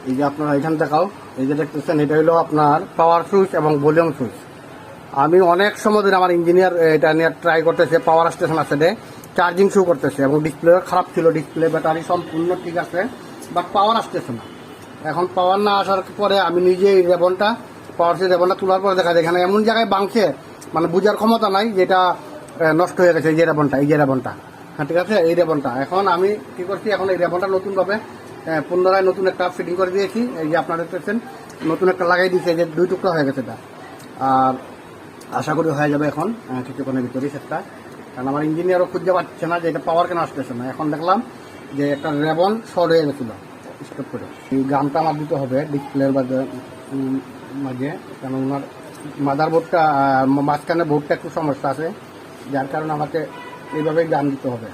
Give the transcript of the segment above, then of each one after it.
এই যে আপনারা এখানে দেখাও, এই যে দেখতেছেন এটা হলো আপনার পাওয়ার সুইচ এবং ভলিউম সুইচ। আমি অনেক সময় ধরে আমার ইঞ্জিনিয়ার এটা নিয়ে ট্রাই করতেছে, পাওয়ার স্টেশন আছে চার্জিং শো করতেছে এবং ডিসপ্লে খারাপ ছিল, ডিসপ্লে ব্যাটারি সম্পূর্ণ ঠিক আছে, বাট পাওয়ার আসতেছে না। এখন পাওয়ার না আসার পরে আমি নিজে এই রেবনটা পাওয়ার সুইচ রেবনটা তোলার পরে দেখা যায় এখানে এমন জায়গায় বাংছে মানে বুঝার ক্ষমতা নাই যেটা নষ্ট হয়ে গেছে। এই যে রেবনটা হ্যাঁ ঠিক আছে, এই রেবনটা এখন আমি কি করছি, এখন এই রেবনটা নতুনভাবে পুনরায় নতুন একটা ফিটিং করে দিয়েছি। এই যে আপনারা দেখতেছেন নতুন একটা লাগাই দিয়েছে, যে 2 টুকরা হয়ে গেছে এটা। আর আশা করি হয়ে যাবে এখন কিছুক্ষণের ভিতরেই সেটটা, কারণ আমার ইঞ্জিনিয়ারও খুঁজতে পারছে না যে এটা পাওয়ার কেন আসতেছে না। এখন দেখলাম যে একটা রেবন শর্ট হয়ে গেছিলো স্টপ করে। এই গানটা আমার দিতে হবে ডিসপ্লের মাঝে, কারণ ওনার মাদার বোর্ডটা মাঝখানে বোর্ডটা একটু সমস্যা আছে, যার কারণে আমাকে এইভাবেই গান দিতে হবে,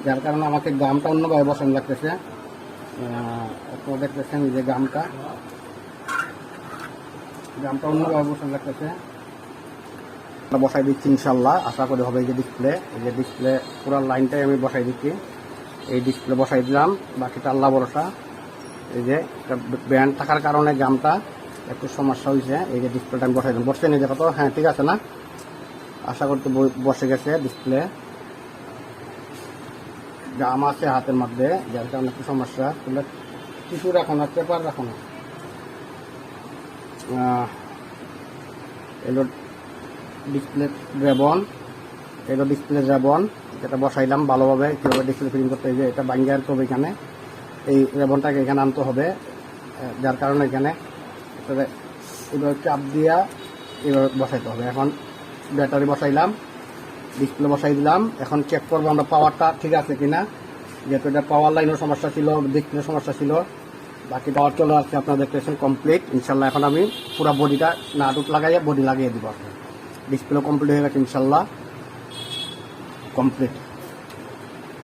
যার কারণে আমাকে গামটা অন্যভাবে বসানো লাগতেছে। আপনারা দেখতেছেন যে গামটা অন্যভাবে বসানো লাগতেছে, বসাই দিচ্ছি ইনশাল্লাহ, আশা করি হবে। এই যে ডিসপ্লে পুরো লাইনটাই আমি বসাই দিচ্ছি, এই ডিসপ্লে বসাই দিলাম, বাকিটা আল্লাহ ভরসা। এই যে ব্যান্ড থাকার কারণে গামটা একটু সমস্যা হয়েছে। এই যে ডিসপ্লেটা আমি বসাই দিলাম, বসছে নিয়ে দেখো তো, হ্যাঁ ঠিক আছে না, আশা করতে বসে গেছে ডিসপ্লে। গাম আছে হাতের মধ্যে, যার কারণে একটু সমস্যা। টিস্যু রাখো না, পেপার রাখো না। এলো ডিসপ্লে রেবন, যেটা বসাইলাম ভালোভাবে কীভাবে ডিসপ্লে ফিটিং করতে হবে, এটা বাইঙ্গে আনতে হবে এখানে, এই রেবনটাকে এখানে আনতে হবে, যার কারণে এখানে এবার চাপ দিয়া এভাবে বসাইতে হবে। এখন ব্যাটারি বসাইলাম, ডিসপ্লে বসাই দিলাম, এখন চেক করবো আমরা পাওয়ারটা ঠিক আছে কিনা, যেহেতু এটা পাওয়ার লাইনের সমস্যা ছিল, ডিসপ্লের সমস্যা ছিল। বাকি পাওয়ার চলে আসছে, আপনারা দেখতেছেন কমপ্লিট ইনশাল্লাহ। এখন আমি পুরো বডিটা নাটুক লাগাইয়া বডি লাগিয়ে দিব। ডিসপ্লে কমপ্লিট হয়ে গেছে ইনশাল্লাহ, কমপ্লিট।